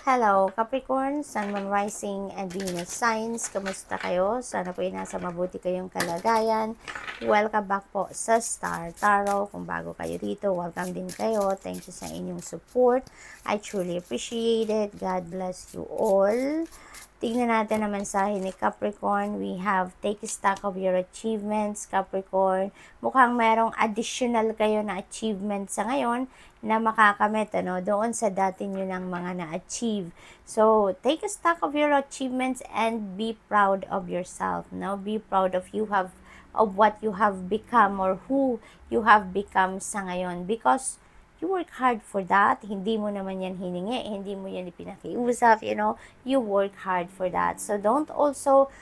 Hello, Capricorn, Sun, Moon, Rising, and Venus signs. Kamusta kayo? Sana po ay nasa mabuti kayong kalagayan. Welcome back po sa Star Tarot. Kung bago kayo dito, welcome din kayo. Thank you sa inyong support. I truly appreciate it. God bless you all. Tingnan natin ang mensahe ni Capricorn. We have take stock of your achievements, Capricorn. Mukhang merong additional kayo na achievement sa ngayon na makakamit doon sa dati nyo ng mga na-achieve. So, take a stock of your achievements and be proud of yourself. Be proud of what you have become or who you have become sa ngayon. Because you work hard for that. Hindi mo naman yan hiningi. Hindi mo yan ipinakiusap. You work hard for that. So, don't also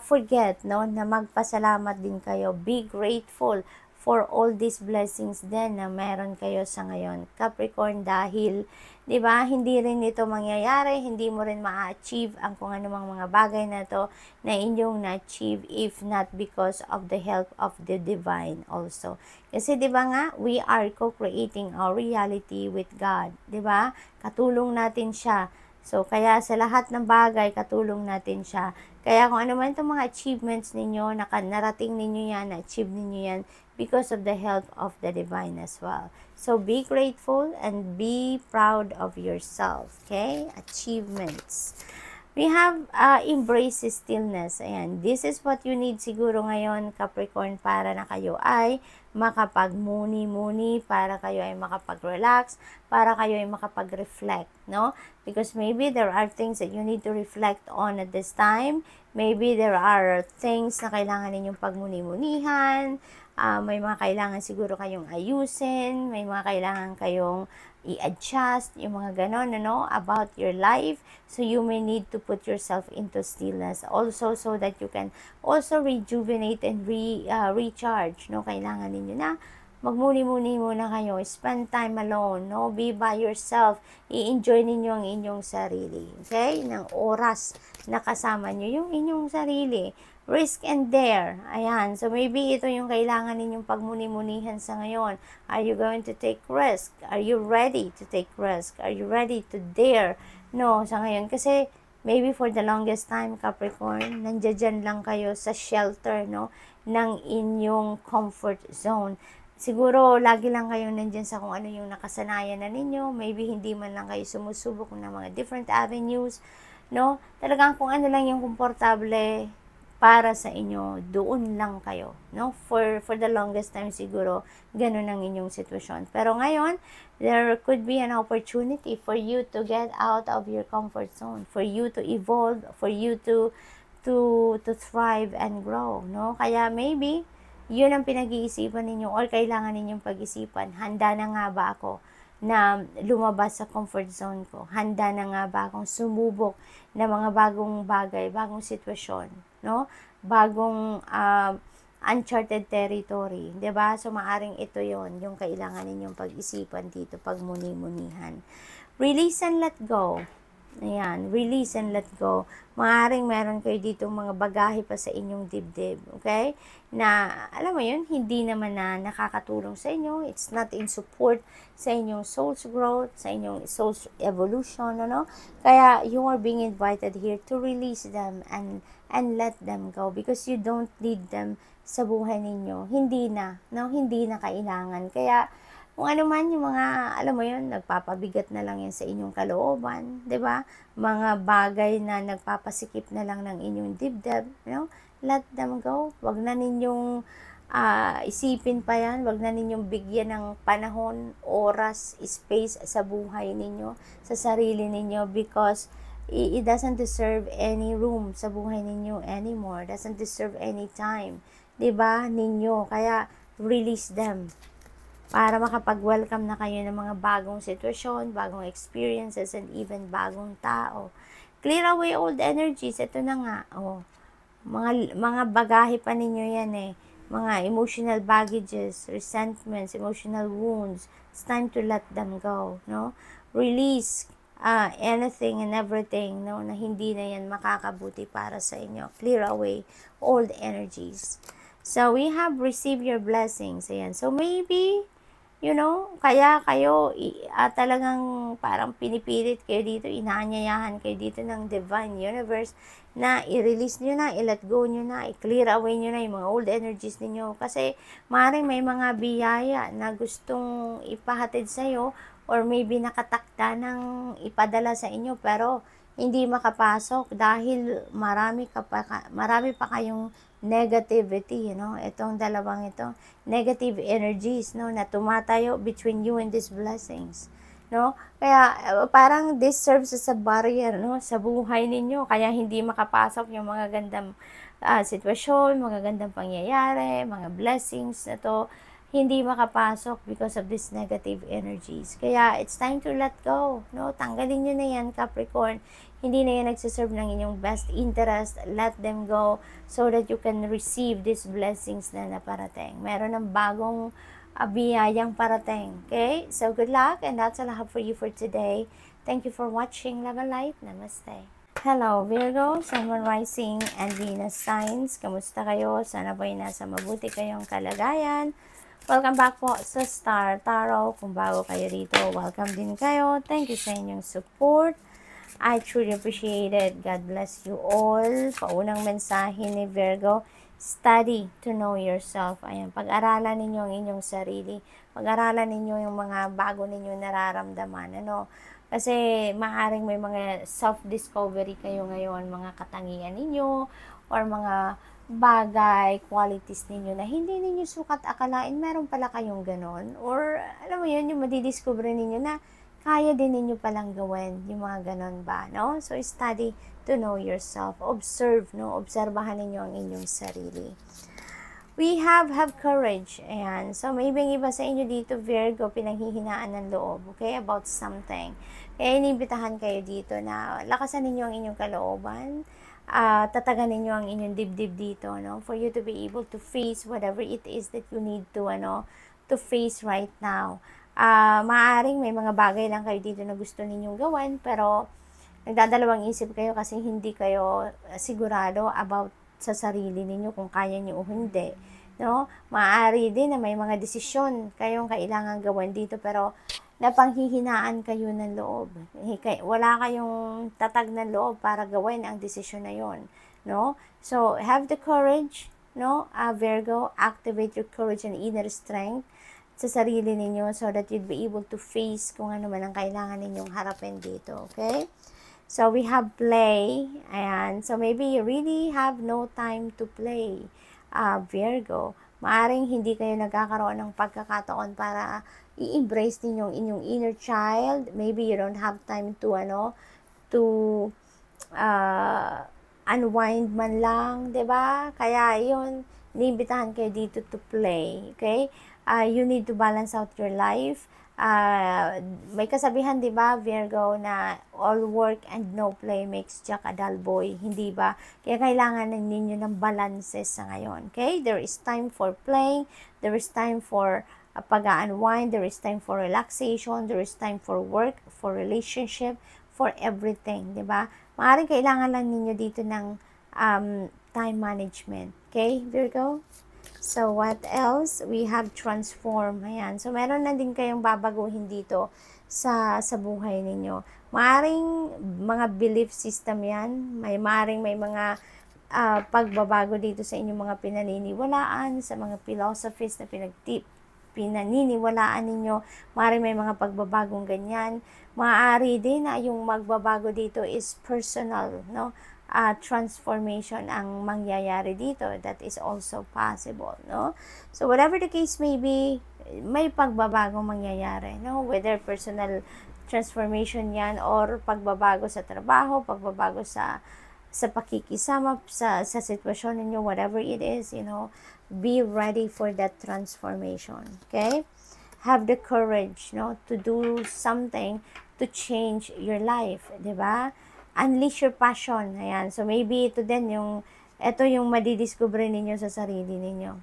forget na magpasalamat din kayo. Be grateful for all these blessings din na meron kayo sa ngayon, Capricorn, dahil, di ba, hindi rin ito mangyayari, hindi mo rin ma-achieve ang kung anumang mga bagay na to na inyong na-achieve if not because of the help of the divine also. Kasi, di ba nga, we are co-creating our reality with God, di ba? Katulong natin siya. So, kaya sa lahat ng bagay, katulong natin siya. Kaya kung ano man itong mga achievements ninyo, narating ninyo yan, na-achieve ninyo yan, because of the help of the divine as well. So, be grateful and be proud of yourself. Okay? Achievements. We have embrace stillness. Ayan. This is what you need siguro ngayon, Capricorn, para na kayo ay makapag-muni-muni, para kayo ay makapag-relax, para kayo ay makapag-reflect, no? Because maybe there are things that you need to reflect on at this time. Maybe there are things na kailangan ninyong pagmuni-munihan. May mga kailangan siguro kayong ayusin, may mga kailangan kayong i-adjust, yung mga ganon, about your life. So, you may need to put yourself into stillness also so that you can also rejuvenate and recharge, Kailangan ninyo na magmuni-muni muna kayo. Spend time alone, Be by yourself. I-enjoy ninyo ang inyong sarili, okay? Ng oras na kasama nyo yung inyong sarili. Risk and dare. Ayan. So, maybe ito yung kailangan ninyong pagmuni-munihan sa ngayon. Are you going to take risk? Are you ready to take risk? Are you ready to dare? No, sa ngayon. Kasi, maybe for the longest time, Capricorn, nandiyan lang kayo sa shelter, ng inyong comfort zone. Siguro, lagi lang kayong nandyan sa kung ano yung nakasanayan na ninyo. Maybe hindi man lang kayo sumusubok ng mga different avenues, Talagang kung ano lang yung komportable para sa inyo, doon lang kayo, For the longest time siguro, ganun ang inyong sitwasyon. Pero ngayon, there could be an opportunity for you to get out of your comfort zone, for you to evolve, for you to thrive and grow, Kaya maybe, yun ang pinag-iisipan ninyo or kailangan ninyong pag-isipan. Handa na nga ba ako na lumabas sa comfort zone ko? Handa na nga ba akong sumubok na mga bagong bagay, bagong sitwasyon, bagong uncharted territory, 'di ba? So maaring ito 'yon, yung kailangan ninyong pag-isipan dito pag muni-munihan. Release and let go. Ayan, release and let go. Maaring meron kayo dito mga bagahe pa sa inyong dibdib, okay? Na, alam mo yun, hindi naman na nakakatulong sa inyo. It's not in support sa inyong soul's growth, sa inyong soul's evolution, Kaya, you are being invited here to release them and let them go because you don't need them sa buhay ninyo. Hindi na, Hindi na kailangan. Kaya, kung ano man yung mga, alam mo yun, nagpapabigat na lang yan sa inyong kalooban, 'di ba? Mga bagay na nagpapasikip na lang ng inyong dibdib, Let them go. Wag na ninyong isipin pa yan. Wag na ninyong bigyan ng panahon, oras, space sa buhay ninyo, sa sarili ninyo because it doesn't deserve any room sa buhay ninyo anymore. It doesn't deserve any time, 'di ba? Ninyo. Kaya release them para makapag-welcome na kayo ng mga bagong sitwasyon, bagong experiences, and even bagong tao. Clear away old energies. Ito na nga. Mga bagahe pa ninyo yan Mga emotional baggages, resentments, emotional wounds. It's time to let them go, Release anything and everything, na hindi na yan makakabuti para sa inyo. Clear away old energies. So, we have received your blessings. Ayan. So, maybe kaya kayo talagang parang pinipilit kayo dito, inaanyayahan kayo dito ng Divine Universe na i-release nyo na, i-let go nyo na, i-clear away nyo na yung mga old energies ninyo. Kasi maaaring may mga biyaya na gustong ipahatid sa'yo or maybe nakatakda ng ipadala sa inyo pero hindi makapasok dahil marami pa kayong negativity, itong dalawang ito, negative energies, na tumatayo between you and these blessings, Kaya parang this serves as a barrier, sa buhay ninyo, kaya hindi makapasok yung mga gandang sitwasyon, mga gandang pangyayari, mga blessings na to, hindi makapasok because of these negative energies. Kaya it's time to let go, Tanggalin nyo na yan, Capricorn. Hindi na yan nagsiserve ng inyong best interest. Let them go so that you can receive these blessings na naparating. Meron ng bagong biyayang parating. Okay? So, good luck, and that's all I have for you for today. Thank you for watching. Love and light. Namaste. Hello, Virgo, Sun, Moon, Rising, and Venus signs. Kamusta kayo? Sana po'y nasa mabuti kayong kalagayan. Welcome back po sa Star Tarot. Kung bago kayo rito, welcome din kayo. Thank you sa inyong support. I truly appreciate it. God bless you all. Paunang mensahe ni Virgo, study to know yourself. Ayan, pag-aralan ninyo ang inyong sarili. Pag-aralan ninyo yung mga bago ninyo nararamdaman. Kasi maaaring may mga self-discovery kayo ngayon, mga katangian ninyo, or mga bagay, qualities ninyo na hindi ninyo sukat akalain meron pala kayong ganon. Or, alam mo yun, yung madidiscover ninyo na kaya din ninyo palang gawin yung mga ganon ba, So, study to know yourself. Observe, Obserbahan ninyo ang inyong sarili. We have courage. Ayan. So, maybe ang iba sa inyo dito, Virgo, pinanghihinaan ng loob, okay, about something. Kaya inibitahan kayo dito na lakasan ninyo ang inyong kalooban, tatagan ninyo ang inyong dibdib dito, for you to be able to face whatever it is that you need to face right now. Maaaring may mga bagay lang kayo dito na gusto ninyong gawin, pero nagdadalawang isip kayo kasi hindi kayo sigurado about sa sarili ninyo kung kaya nyo o hindi, Maaari din na may mga desisyon kayong kailangan gawin dito, pero napanghihinaan kayo ng loob. Wala kayong tatag ng loob para gawin ang desisyon na yon, So, have the courage, Virgo, activate your courage and inner strength sa sarili ninyo so that you'd be able to face kung ano man ang kailangan ninyong harapin dito, okay? So, we have play, ayan. So, maybe you really have no time to play, Virgo. Maaring hindi kayo nagkakaroon ng pagkakataon para i-embrace ninyong inyong inner child. Maybe you don't have time to, unwind man lang, 'di ba? Kaya yun, iniimbitahan kayo dito to play, okay? You need to balance out your life. May kasabihan, 'di ba, Virgo, na all work and no play makes Jack a dull boy, hindi ba? Kaya kailangan ninyo ng balances sa ngayon, okay? There is time for playing, there is time for pag-unwind, there is time for relaxation, there is time for work, for relationship, for everything, 'di ba? Maaaring kailangan lang ninyo dito ng time management, okay, Virgo? So, what else? We have transform. Ayan. So, meron na din kayong babaguhin dito sa buhay ninyo. Maaring mga belief system yan. Maaring may mga pagbabago dito sa inyong mga pinaniniwalaan, sa mga philosophies na pinaniniwalaan ninyo. Maaring may mga pagbabagong ganyan. Maaari din na yung magbabago dito is personal, transformation ang mangyayari dito. That is also possible, So, whatever the case may be, may pagbabagong mangyayari, Whether personal transformation yan or pagbabago sa trabaho, pagbabago sa pakikisama, sa sitwasyon ninyo, whatever it is, be ready for that transformation, okay? Have the courage, to do something to change your life, 'di ba? Unleash your passion. Ayan. So, maybe ito din ito yung madidiscover ninyo sa sarili ninyo.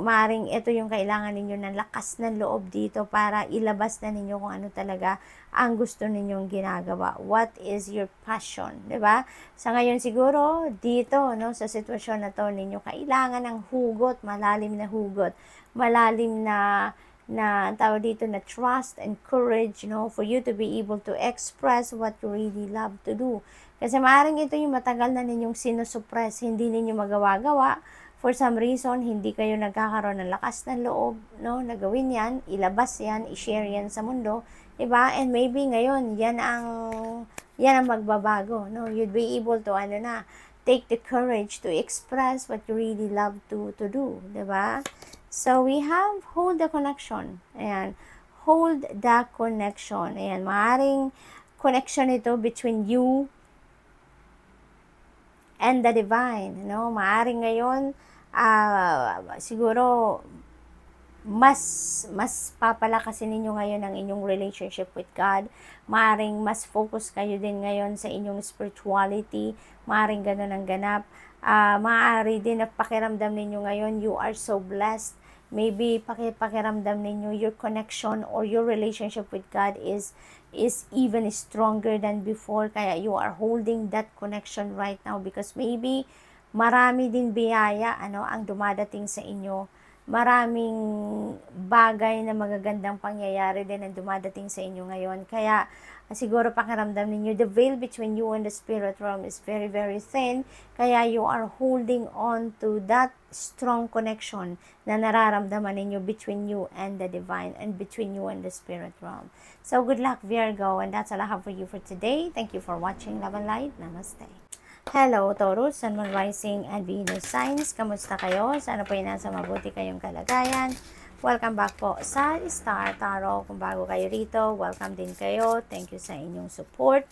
Maaaring ito yung kailangan ninyo ng lakas ng loob dito para ilabas na ninyo kung ano talaga ang gusto ninyong ginagawa. What is your passion? Diba? Sa ngayon siguro, dito, sa sitwasyon na to ninyo, kailangan ng hugot, malalim na hugot, malalim na tawag dito na trust and courage, for you to be able to express what you really love to do. Kasi maaaring ito yung matagal na ninyong sinusuppress, hindi ninyo magawa-gawa. For some reason, hindi kayo nagkakaroon ng lakas ng loob, na gawin yan, ilabas yan, i-share yan sa mundo, diba? And maybe ngayon, yan ang magbabago, You'd be able to, take the courage to express what you really love to do, diba? So, we have hold the connection. Ayan, hold the connection. Ayan, maaaring connection ito between you and the divine, Maaaring ngayon, siguro, mas papalakasin ninyo ngayon ang inyong relationship with God. Maaaring mas focus kayo din ngayon sa inyong spirituality. Maaaring ganun ang ganap. Maaari din na pakiramdam ninyo ngayon, you are so blessed. Maybe pakiramdam ninyo your connection or your relationship with God is even stronger than before. Kaya you are holding that connection right now because maybe marami din biyaya ang dumadating sa inyo. Maraming bagay na magagandang pangyayari din ang dumadating sa inyo ngayon. Kaya siguro pakiramdam ninyo, the veil between you and the spirit realm is very, very thin. Kaya you are holding on to that strong connection na nararamdaman ninyo between you and the divine and between you and the spirit realm. So good luck, Virgo, and that's all I have for you for today. Thank you for watching. Love and light. Namaste. Hello, Taurus, Sun, Moon, Rising, and Venus signs. Kamusta kayo? Sana po ay nasa mabuti kayong kalagayan. Welcome back po sa Star Tarot. Kung bago kayo rito, welcome din kayo. Thank you sa inyong support.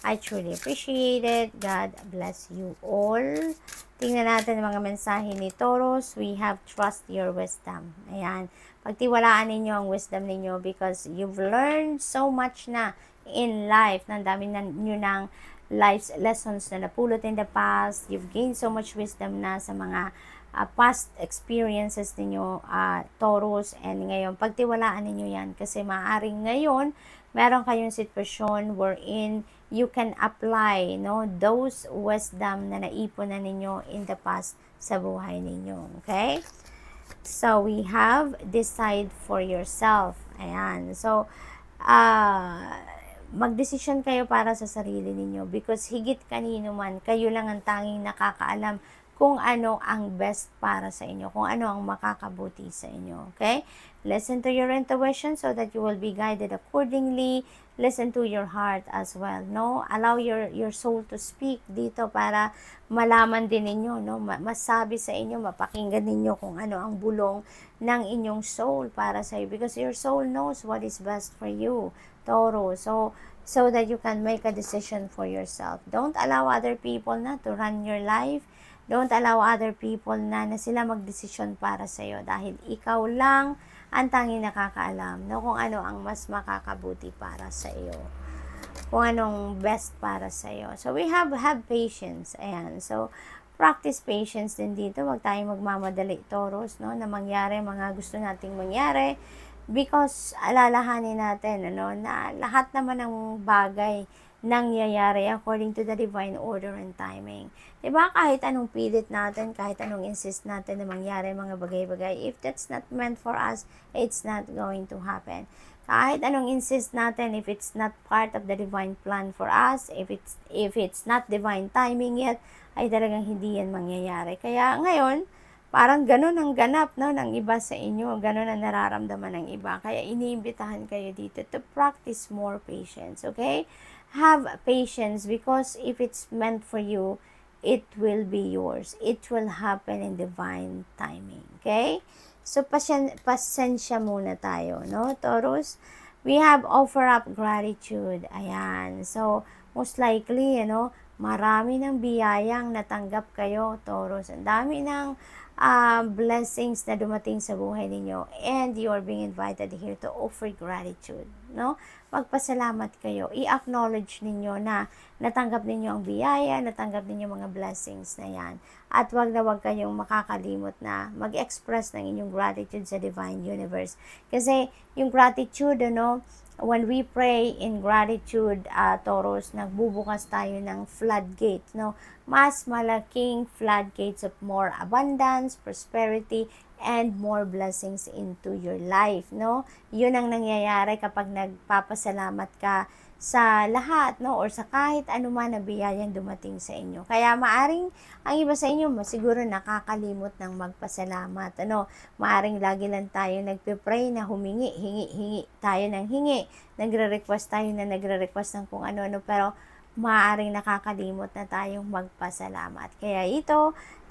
I truly appreciate it. God bless you all. Tingnan natin ang mga mensahe ni Taurus. We have trust your wisdom. Ayan. Pagtiwalaan ninyo ang wisdom ninyo because you've learned so much na in life. Nandami na nyo ng life's lessons na napulot in the past. You've gained so much wisdom na sa mga past experiences ninyo, Taurus, and ngayon, pagtiwalaan ninyo yan kasi maaaring ngayon, meron kayong sitwasyon wherein you can apply, those wisdom na naipon na ninyo in the past sa buhay ninyo, okay? So, we have decide for yourself. Ayan. So, magdesisyon kayo para sa sarili ninyo because higit kanino man, kayo lang ang tanging nakakaalam kung ano ang best para sa inyo, kung ano ang makakabuti sa inyo, okay? Listen to your intuition so that you will be guided accordingly. Listen to your heart as well, Allow your soul to speak dito para malaman din ninyo, masabi sa inyo, mapakinggan ninyo kung ano ang bulong ng inyong soul para sa iyo because your soul knows what is best for you, Taurus. So that you can make a decision for yourself. Don't allow other people na to run your life. Don't allow other people na sila magdesisyon para sa iyo dahil ikaw lang ang tanging nakakaalam kung ano ang mas makakabuti para sa iyo. Kung anong best para sa iyo. So we have patience. Ayan. So practice patience din dito. Huwag tayong magmamadali, Taurus, na mangyari mga gusto nating mangyari. Because alalahanin natin na lahat naman ng bagay nangyayari according to the divine order and timing. Diba? Kahit anong pilit natin, kahit anong insist natin na mangyari mga bagay-bagay, if that's not meant for us, it's not going to happen. Kahit anong insist natin, if it's not part of the divine plan for us, if it's not divine timing yet, ay talagang hindi yan mangyayari. Kaya ngayon, parang ganun ang ganap ng iba sa inyo. Ganun ang nararamdaman ng iba. Kaya iniimbitahan kayo dito to practice more patience. Okay? Have patience because if it's meant for you, it will be yours. It will happen in divine timing. Okay? So, pasensya muna tayo, Taurus? We have offer up gratitude. Ayan. So, most likely, marami ng biyayang natanggap kayo, Taurus. Ang dami ng blessings na dumating sa buhay ninyo and you are being invited here to offer gratitude, magpasalamat kayo, i-acknowledge ninyo na natanggap ninyo ang biyaya, natanggap ninyo mga blessings na yan At wag na wag kayong makakalimot na mag-express ng inyong gratitude sa Divine Universe. Kasi yung gratitude, when we pray in gratitude, Taurus, nagbubukas tayo ng floodgates, mas malaking floodgates of more abundance, prosperity, and more blessings into your life, Yun ang nangyayari kapag nagpapasalamat ka sa lahat, or sa kahit anuman na biyayang dumating sa inyo. Kaya maaring ang iba sa inyo siguro nakakalimot ng magpasalamat, maaring lagi lang tayo nagpe-pray na hingi tayo ng hingi, nagre-request ng kung ano-ano, pero maaaring nakakalimot na tayong magpasalamat. Kaya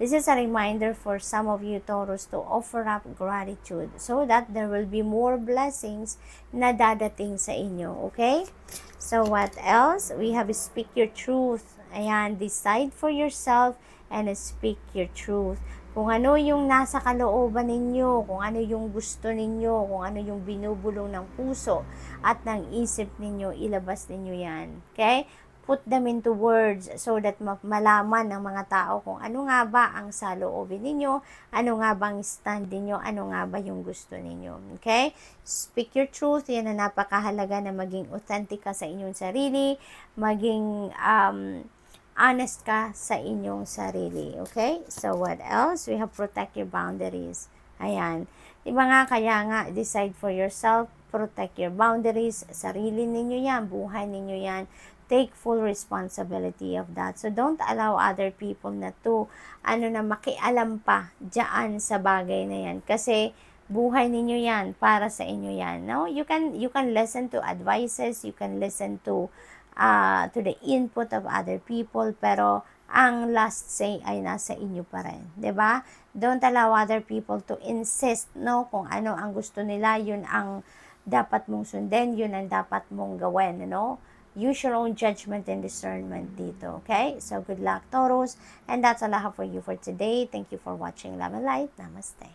this is a reminder for some of you Taurus to offer up gratitude so that there will be more blessings na dadating sa inyo, okay? So what else? We have speak your truth. Ayan, decide for yourself and speak your truth. Kung ano yung nasa kalooban ninyo, kung ano yung gusto ninyo, kung ano yung binubulong ng puso at ng isip ninyo, ilabas ninyo yan. Okay? Put them into words so that malaman ng mga tao kung ano nga ba ang saloobin ninyo, ano nga bang stand ninyo, ano nga ba yung gusto ninyo. Okay? Speak your truth. Yan na napakahalaga na maging authentic ka sa inyong sarili, maging honest ka sa inyong sarili. Okay? So, what else? We have protect your boundaries. Ayan. Diba nga, kaya nga, decide for yourself, protect your boundaries, sarili ninyo yan, buhay ninyo yan, take full responsibility of that. So, don't allow other people na makialam pa dyan sa bagay na yan. Kasi, buhay ninyo yan, para sa inyo yan. No? You can listen to advices, you can listen to the input of other people, pero ang last say ay nasa inyo pa rin. 'Di ba? Don't allow other people to insist, kung ano ang gusto nila, yun ang dapat mong sundin, yun ang dapat mong gawin, Use your own judgment and discernment dito, okay? So, good luck, Taurus. And that's all I have for you for today. Thank you for watching. Love and light. Namaste.